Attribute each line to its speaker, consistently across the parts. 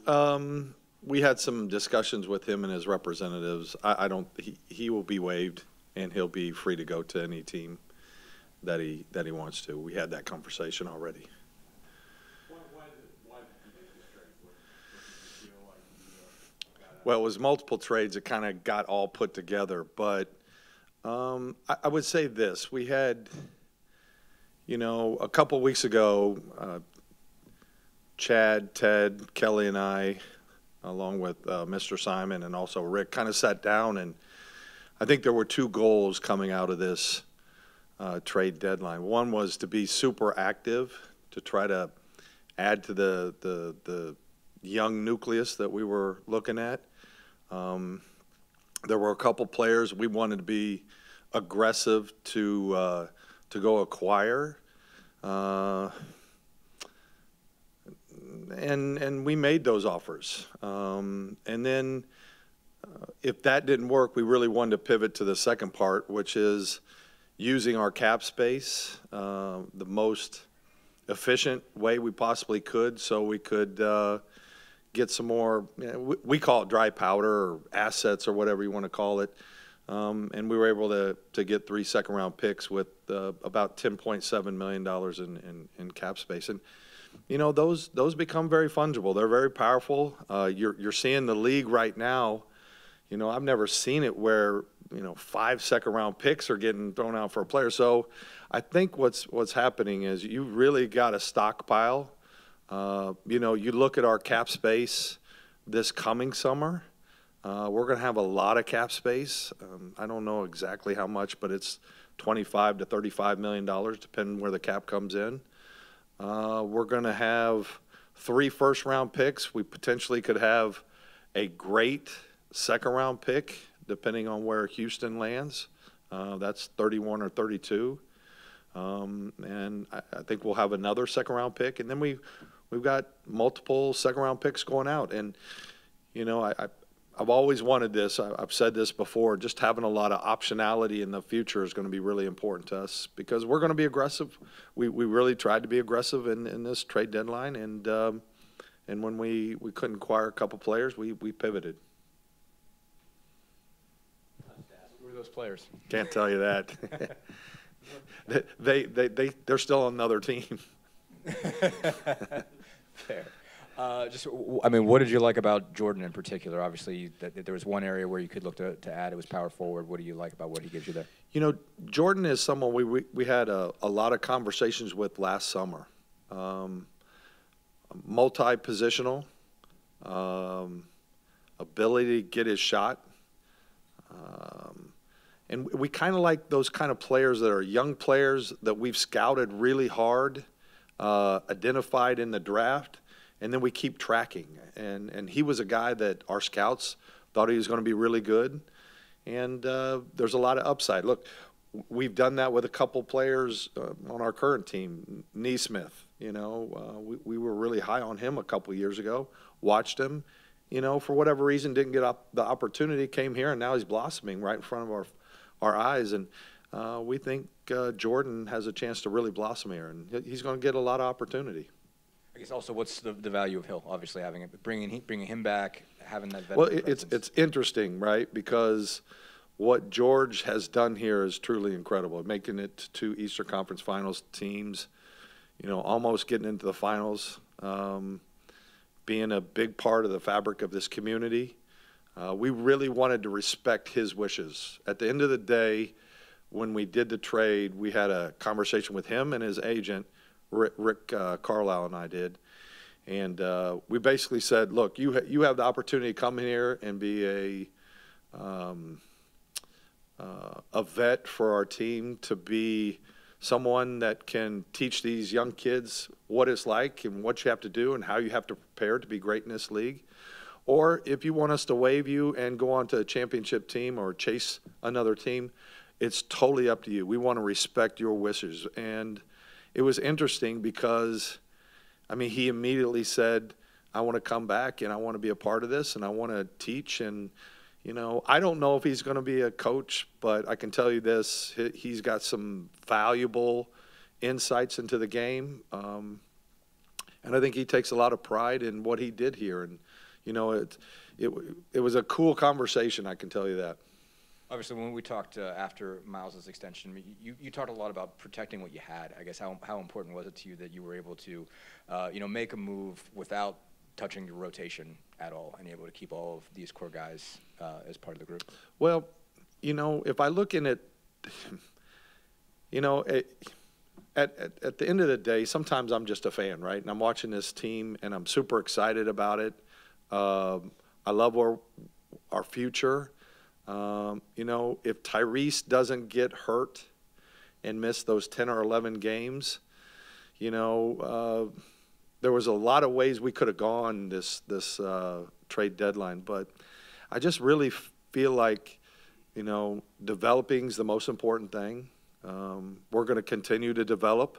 Speaker 1: We had some discussions with him and his representatives. I don't. He will be waived, and he'll be free to go to any team that he wants to. We had that conversation already. Why did you make this trade? What did you feel like well, it was multiple trades. It kind of got all put together, but I would say this: we had, a couple weeks ago, Chad, Ted, Kelly, and I, along with Mr. Simon and also Rick, kind of sat down, and I think there were two goals coming out of this trade deadline. One was to be super active, to try to add to the young nucleus that we were looking at. There were a couple players we wanted to be aggressive to go acquire. And we made those offers. And then if that didn't work, we really wanted to pivot to the second part, which is using our cap space the most efficient way we possibly could, so we could get some more, we call it dry powder or assets or whatever you want to call it. And we were able to get 3 second-round picks with about $10.7 million in cap space. And those become very fungible. They're very powerful. You're seeing the league right now. I've never seen it where 5 second-round picks are getting thrown out for a player. So I think what's happening is you really got a stockpile. You look at our cap space this coming summer. We're going to have a lot of cap space. I don't know exactly how much, but it's $25 to $35 million, depending where the cap comes in. We're going to have 3 first-round picks. We potentially could have a great second-round pick, depending on where Houston lands. That's 31 or 32. And I think we'll have another second-round pick. And then we've got multiple second-round picks going out. And, I've always wanted this. I've said this before. Just having a lot of optionality in the future is going to be really important to us because we're going to be aggressive. We really tried to be aggressive in this trade deadline, and when we couldn't acquire a couple players, we pivoted.
Speaker 2: Who were those players?
Speaker 1: Can't tell you that. They're still on another team.
Speaker 2: Fair. What did you like about Jordan in particular? Obviously, there was one area where you could look to add. It was power forward. What do you like about what he gives you there?
Speaker 1: Jordan is someone we had a lot of conversations with last summer. Multi-positional, ability to get his shot. And we kind of like those kind of players that are young players that we've scouted really hard, identified in the draft, and then we keep tracking. And he was a guy that our scouts thought he was going to be really good. And there's a lot of upside. Look, we've done that with a couple players on our current team. Neesmith, we were really high on him a couple years ago, watched him, for whatever reason didn't get the opportunity, came here, and now he's blossoming right in front of our eyes. And we think Jordan has a chance to really blossom here, and he's going to get a lot of opportunity.
Speaker 2: I guess also, what's the value of Hill? Obviously, having it, bringing him back, having that.
Speaker 1: Well, it's interesting, right? Because what George has done here is truly incredible. Making it to 2 Eastern Conference Finals teams, almost getting into the finals, being a big part of the fabric of this community. We really wanted to respect his wishes. At the end of the day, when we did the trade, we had a conversation with him and his agent. Rick Carlisle and I did, and we basically said, look, you have the opportunity to come in here and be a vet for our team, to be someone that can teach these young kids what it's like and what you have to do and how you have to prepare to be great in this league. Or if you want us to waive you and go on to a championship team or chase another team, it's totally up to you. We want to respect your wishes. And it was interesting because, he immediately said, I want to come back and I want to be a part of this and I want to teach. And, I don't know if he's going to be a coach, but I can tell you this, he's got some valuable insights into the game. And And I think he takes a lot of pride in what he did here. And, you know, it was a cool conversation, I can tell you that.
Speaker 2: Obviously, when we talked after Miles's extension, you talked a lot about protecting what you had. I guess how important was it to you that you were able to, make a move without touching your rotation at all, and able to keep all of these core guys as part of the group?
Speaker 1: Well, you know, if I look in it, you know, at the end of the day, sometimes I'm just a fan, right? And I'm watching this team, and I'm super excited about it. I love our future. You know, if Tyrese doesn't get hurt and miss those 10 or 11 games, you know, there was a lot of ways we could have gone this trade deadline. But I just really feel like, you know, developing's the most important thing. We're going to continue to develop.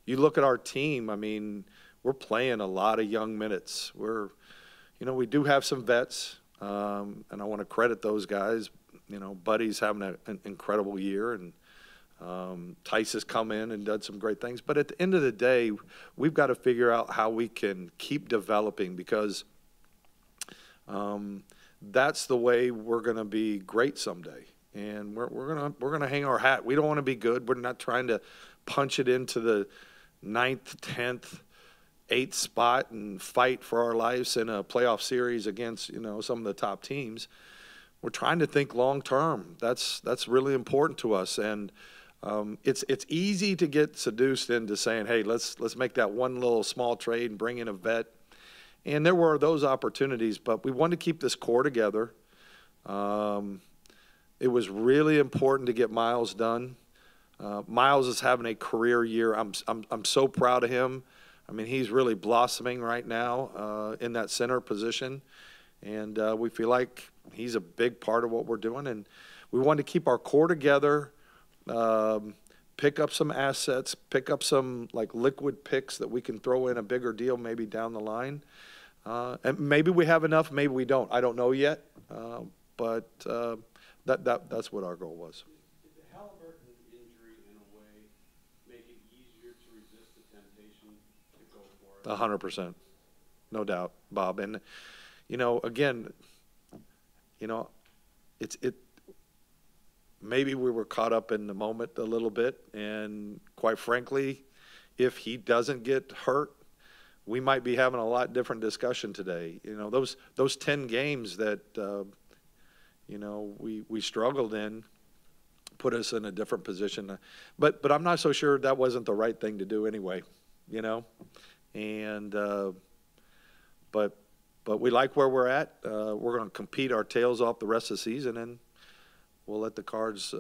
Speaker 1: You look at our team, I mean, we're playing a lot of young minutes. You know, we do have some vets. And I want to credit those guys. You know, Buddy's having an incredible year, and Tice has come in and done some great things. But at the end of the day, we've got to figure out how we can keep developing, because that's the way we're going to be great someday. And we're gonna hang our hat. We don't want to be good. We're not trying to punch it into the 9th, 10th. 8th spot and fight for our lives in a playoff series against, you know, some of the top teams. We're trying to think long term. That's really important to us. And it's easy to get seduced into saying, hey, let's make that one little small trade and bring in a vet. And there were those opportunities, but we wanted to keep this core together. It was really important to get Miles done. Miles is having a career year. I'm so proud of him. I mean, he's really blossoming right now in that center position, and we feel like he's a big part of what we're doing. And we want to keep our core together, pick up some assets, pick up some like liquid picks that we can throw in a bigger deal maybe down the line. And maybe we have enough, maybe we don't. I don't know yet, but that's what our goal was.
Speaker 3: In a way, make it easier to resist the temptation to go for it?
Speaker 1: 100%, no doubt, Bob. And you know, again, you know, maybe we were caught up in the moment a little bit, and quite frankly, if he doesn't get hurt, we might be having a lot different discussion today. You know, those 10 games that you know we struggled in put us in a different position. But I'm not so sure that wasn't the right thing to do anyway, you know. And but we like where we're at. We're going to compete our tails off the rest of the season, and we'll let the cards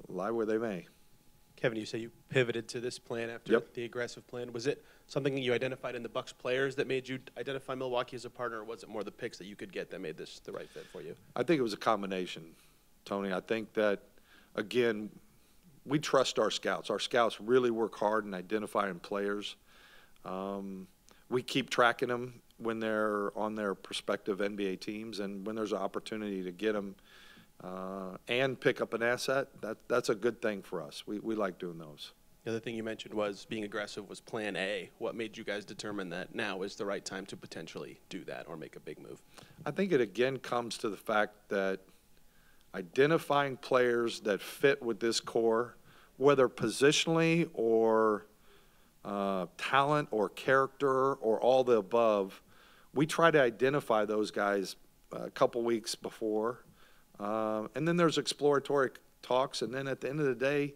Speaker 1: lie where they may.
Speaker 4: Kevin, you say you pivoted to this plan after the aggressive plan. Was it something that you identified in the Bucks players that made you identify Milwaukee as a partner, or was it more the picks that you could get that made this the right fit for you?
Speaker 1: I think it was a combination, Tony. I think that, again, we trust our scouts. Our scouts really work hard in identifying players. We keep tracking them when they're on their prospective NBA teams, and when there's an opportunity to get them and pick up an asset, that's a good thing for us. We like doing those.
Speaker 4: The other thing you mentioned was being aggressive was plan A. What made you guys determine that now is the right time to potentially do that or make a big move?
Speaker 1: I think it again comes to the fact that identifying players that fit with this core, whether positionally or talent or character or all the above, we try to identify those guys a couple weeks before. And then there's exploratory talks, and then at the end of the day,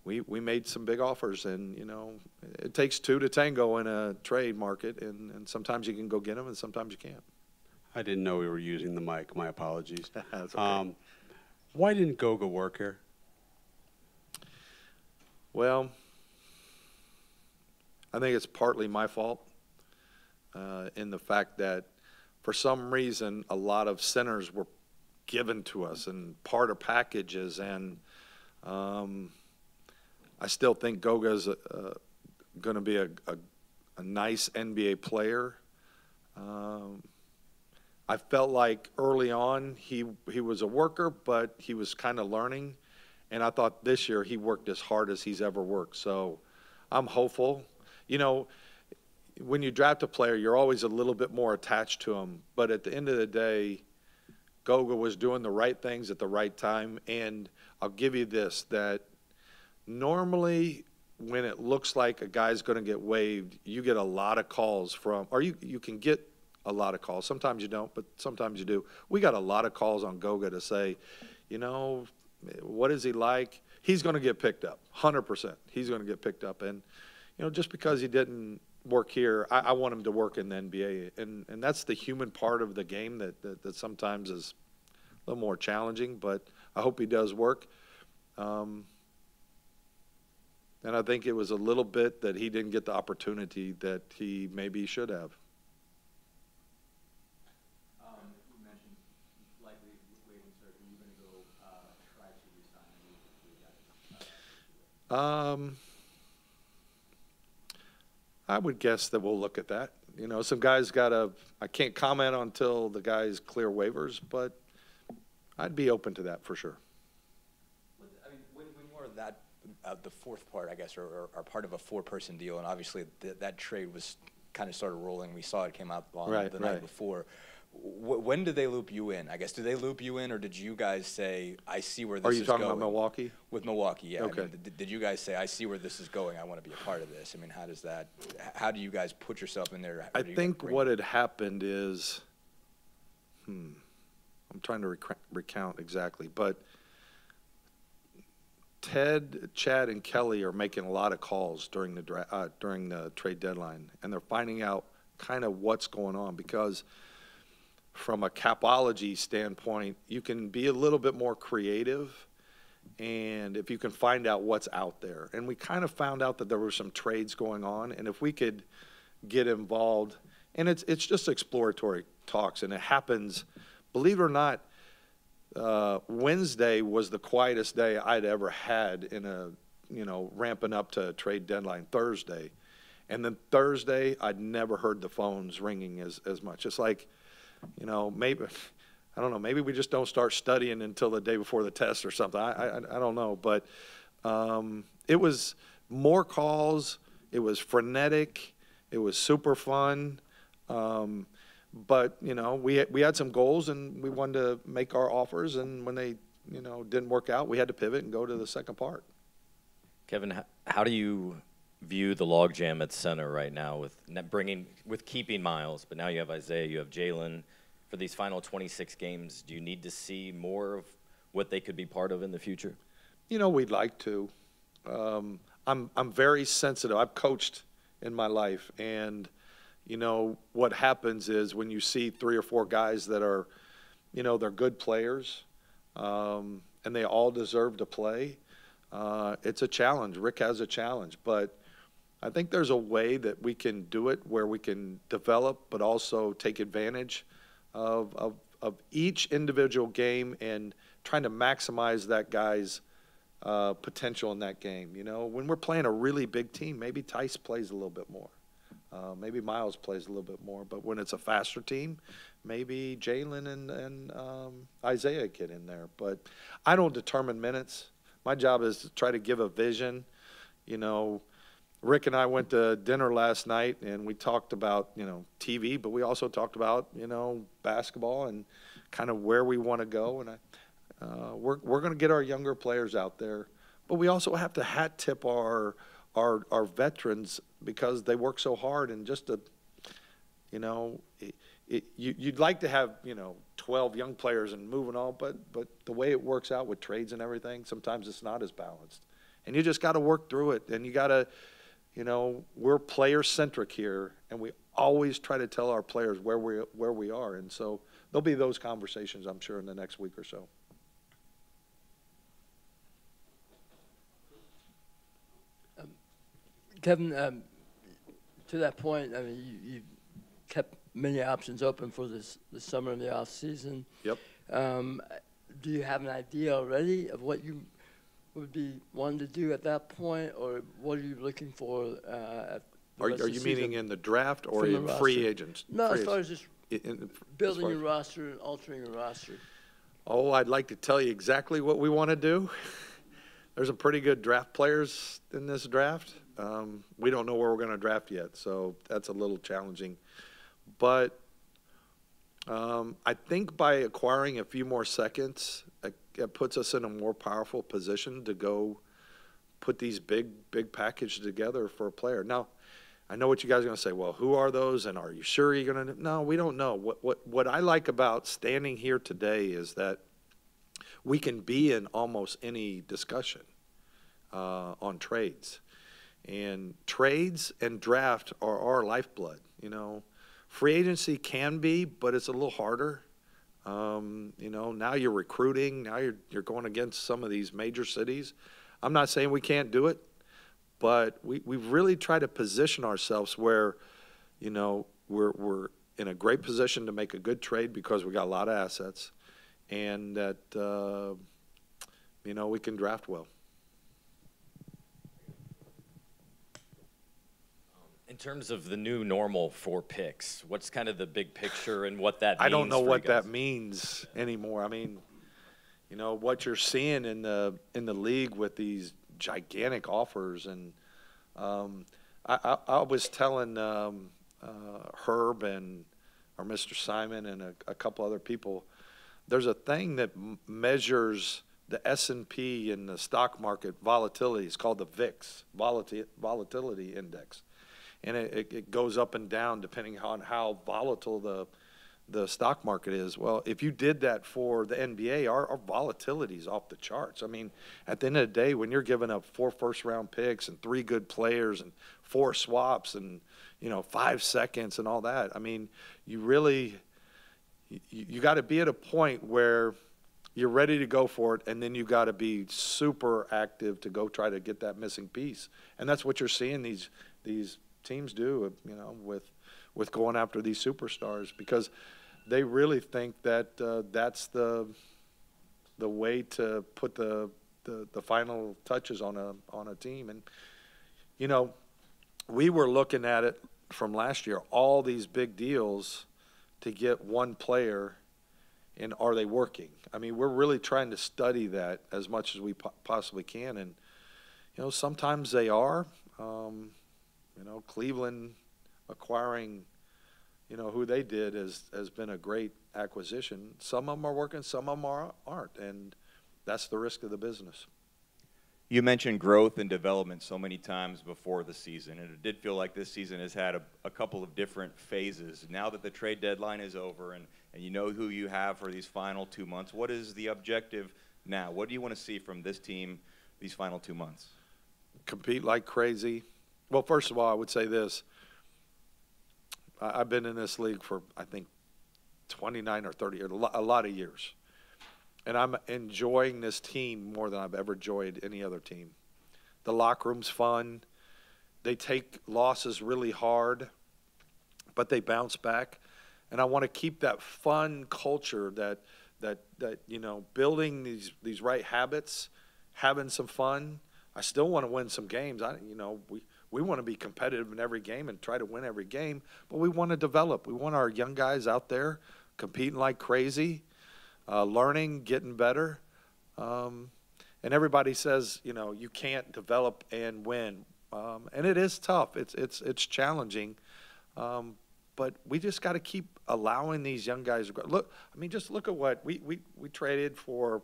Speaker 1: we made some big offers. And, you know, it takes two to tango in a trade market, and sometimes you can go get them and sometimes you can't.
Speaker 3: I didn't know we were using the mic. My apologies.
Speaker 1: That's okay.
Speaker 3: Why didn't Goga work here?
Speaker 1: Well, I think it's partly my fault in the fact that for some reason a lot of centers were given to us and part of packages, and I still think Goga's going to be a nice NBA player. I felt like early on he was a worker, but he was kind of learning, and I thought this year he worked as hard as he's ever worked. So I'm hopeful. You know, when you draft a player, you're always a little bit more attached to him. But at the end of the day, Goga was doing the right things at the right time. And I'll give you this, that normally when it looks like a guy's going to get waived, you get a lot of calls from, or you can get a lot of calls. Sometimes you don't, but sometimes you do. We got a lot of calls on Goga to say, you know, what is he like? He's going to get picked up, 100%. He's going to get picked up. And, you know, just because he didn't work here, I want him to work in the NBA. And that's the human part of the game that sometimes is a little more challenging, but I hope he does work. And I think it was a little bit that he didn't get the opportunity that he maybe should have.
Speaker 2: You mentioned likely waiving certain. Are you going to go try to resign?
Speaker 1: I would guess that we'll look at that. You know, some guys I can't comment until the guys clear waivers, but I'd be open to that for sure.
Speaker 2: I mean, when more of that, the fourth part, I guess, or part of a four-person deal, and obviously that trade was kind of started rolling. We saw it came out on the night before. When did they loop you in? I guess, did they loop you in, or did you guys say, I see where this is going?
Speaker 1: Are you talking about Milwaukee?
Speaker 2: With Milwaukee, yeah.
Speaker 1: Okay.
Speaker 2: I mean, did you guys say, I see where this is going, I want to be a part of this? I mean, how do you guys put yourself in there?
Speaker 1: I think what had happened is, I'm trying to recount exactly, but Ted, Chad, and Kelly are making a lot of calls during the trade deadline, and they're finding out kind of what's going on, because from a capology standpoint, you can be a little bit more creative, and if you can find out what's out there. And we kind of found out that there were some trades going on, and if we could get involved, and it's just exploratory talks, and it happens, believe it or not, Wednesday was the quietest day I'd ever had in ramping up to a trade deadline. Thursday. And then Thursday, I'd never heard the phones ringing as much. It's like, you know, maybe, I don't know, maybe we just don't start studying until the day before the test or something. I don't know. But it was more calls. It was frenetic. It was super fun. But, you know, we had some goals, and we wanted to make our offers. And when they, you know, didn't work out, we had to pivot and go to the second part.
Speaker 5: Kevin, how do you view the logjam at center right now with keeping Miles, but now you have Isaiah, you have Jalen. For these final 26 games, do you need to see more of what they could be part of in the future?
Speaker 1: You know, we'd like to. I'm very sensitive. I've coached in my life, and you know what happens is when you see 3 or 4 guys that are, you know, they're good players, and they all deserve to play. It's a challenge. Rick has a challenge, but I think there's a way that we can do it where we can develop, but also take advantage of each individual game and trying to maximize that guy's potential in that game. You know, when we're playing a really big team, maybe Tice plays a little bit more. Maybe Miles plays a little bit more. But when it's a faster team, maybe Jalen and Isaiah get in there. But I don't determine minutes. My job is to try to give a vision. You know, Rick and I went to dinner last night, and we talked about, you know, TV, but we also talked about, you know, basketball and kind of where we want to go. And we're going to get our younger players out there, but we also have to hat tip our veterans because they work so hard. And just to, you know, you'd like to have, you know, 12 young players and moving on, but the way it works out with trades and everything, sometimes it's not as balanced. And you just got to work through it. And you got to, you know, we're player-centric here, and we always try to tell our players where we are. And so there'll be those conversations, I'm sure, in the next week or so.
Speaker 6: Kevin, to that point, I mean, you kept many options open for the summer and the off season.
Speaker 1: Yep.
Speaker 6: Do you have an idea already of what you would be wanting to do at that point, or what are you looking for at the
Speaker 1: Are
Speaker 6: rest of
Speaker 1: you
Speaker 6: the
Speaker 1: meaning
Speaker 6: season
Speaker 1: in the draft or
Speaker 6: from the
Speaker 1: in free
Speaker 6: roster?
Speaker 1: agents?
Speaker 6: No,
Speaker 1: Free
Speaker 6: as far
Speaker 1: agents.
Speaker 6: as just
Speaker 1: As
Speaker 6: building
Speaker 1: far
Speaker 6: your
Speaker 1: as-
Speaker 6: roster and altering your roster.
Speaker 1: Oh, I'd like to tell you exactly what we want to do. There's some pretty good draft players in this draft. we don't know where we're going to draft yet, so that's a little challenging. But I think by acquiring a few more seconds, it puts us in a more powerful position to go put these big packages together for a player. Now, I know what you guys are going to say. Well, who are those, and are you sure you're going to? No, we don't know. What I like about standing here today is that we can be in almost any discussion on trades, and trades and draft are our lifeblood. You know, free agency can be, but it's a little harder. You know, now you're recruiting. Now you're going against some of these major cities. I'm not saying we can't do it, but we've really tried to position ourselves where, you know, we're in a great position to make a good trade because we got a lot of assets, and that you know, we can draft well.
Speaker 5: In terms of the new normal for picks, what's kind of the big picture and what that means?
Speaker 1: I don't know
Speaker 5: for you
Speaker 1: what
Speaker 5: guys?
Speaker 1: that means anymore. I mean, you know, what you're seeing in the league with these gigantic offers, and I was telling Herb and or Mr. Simon and a couple other people, there's a thing that measures the S&P and the stock market volatility. It's called the VIX, volatility index, and it goes up and down depending on how volatile the stock market is. Well, if you did that for the NBA, our volatility is off the charts. I mean, at the end of the day, when you're giving up 4 first-round picks and 3 good players and 4 swaps and, you know, 5 seconds and all that, I mean, you really you got to be at a point where you're ready to go for it, and then you got to be super active to go try to get that missing piece. And that's what you're seeing these teams do, you know, with going after these superstars, because they really think that that's the way to put the final touches on a team. And, you know, we were looking at it from last year, all these big deals to get one player, and are they working? I mean, we're really trying to study that as much as we possibly can. And, you know, sometimes they are. You know, Cleveland acquiring, you know, who they did has been a great acquisition. Some of them are working, some of them aren't, and that's the risk of the business.
Speaker 7: You mentioned growth and development so many times before the season, and it did feel like this season has had a couple of different phases. Now that the trade deadline is over and you know who you have for these final 2 months, what is the objective now? What do you want to see from this team these final 2 months?
Speaker 1: Compete like crazy. Well, first of all, I would say this. I've been in this league for, I think, 29 or 30 years, a lot of years. And I'm enjoying this team more than I've ever enjoyed any other team. The locker room's fun. They take losses really hard, but they bounce back. And I want to keep that fun culture that you know, building these right habits, having some fun. I still want to win some games. You know, we want to be competitive in every game and try to win every game, but we want to develop. We want our young guys out there competing like crazy, learning, getting better. And everybody says, you know, you can't develop and win. And it is tough. It's challenging. But we just got to keep allowing these young guys to grow. Look, I mean, just look at what we traded for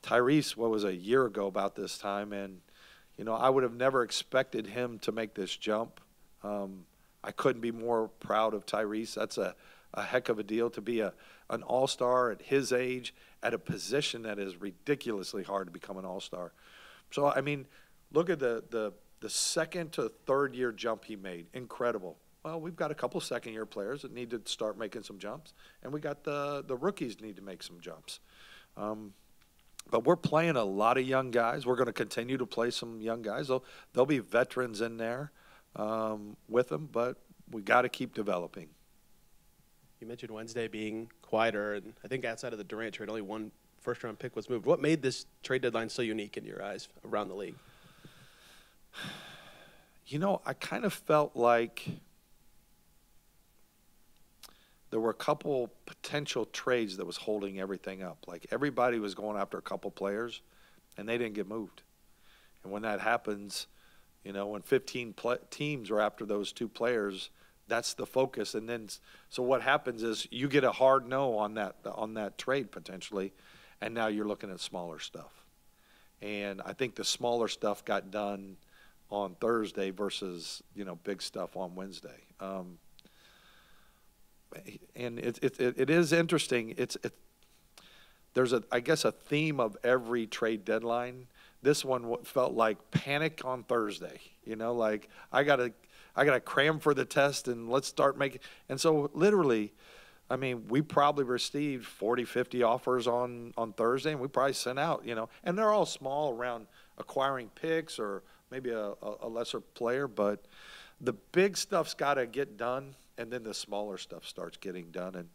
Speaker 1: Tyrese, what was a year ago about this time, and you know, I would have never expected him to make this jump. I couldn't be more proud of Tyrese. That's a heck of a deal to be an all-star at his age at a position that is ridiculously hard to become an all-star. So, I mean, look at the second to third year jump he made. Incredible. Well, we've got a couple second-year players that need to start making some jumps, and we got the rookies need to make some jumps. But we're playing a lot of young guys. We're going to continue to play some young guys. There'll be veterans in there with them, but we got to keep developing.
Speaker 4: You mentioned Wednesday being quieter, and I think outside of the Durant trade, only 1 first-round pick was moved. What made this trade deadline so unique in your eyes around the league?
Speaker 1: You know, I kind of felt like there were a couple potential trades that was holding everything up. Like everybody was going after a couple players, and they didn't get moved. And when that happens, You know, when 15 teams are after those 2 players, that's the focus. And then, so what happens is you get a hard no on that trade potentially, and now you're looking at smaller stuff. And I think the smaller stuff got done on Thursday versus, you know, big stuff on Wednesday. And it is interesting. There's I guess a theme of every trade deadline. This one felt like panic on Thursday. You know, like I gotta cram for the test and let's start making. And so literally, I mean, we probably received 40, 50 offers on Thursday, and we probably sent out, you know, and they're all small around acquiring picks or maybe a lesser player, but the big stuff's got to get done, and then the smaller stuff starts getting done. And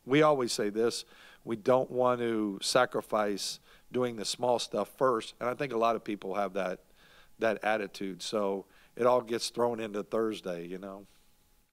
Speaker 1: we always say this, we don't want to sacrifice doing the small stuff first, and I think a lot of people have that attitude. So it all gets thrown into Thursday, you know.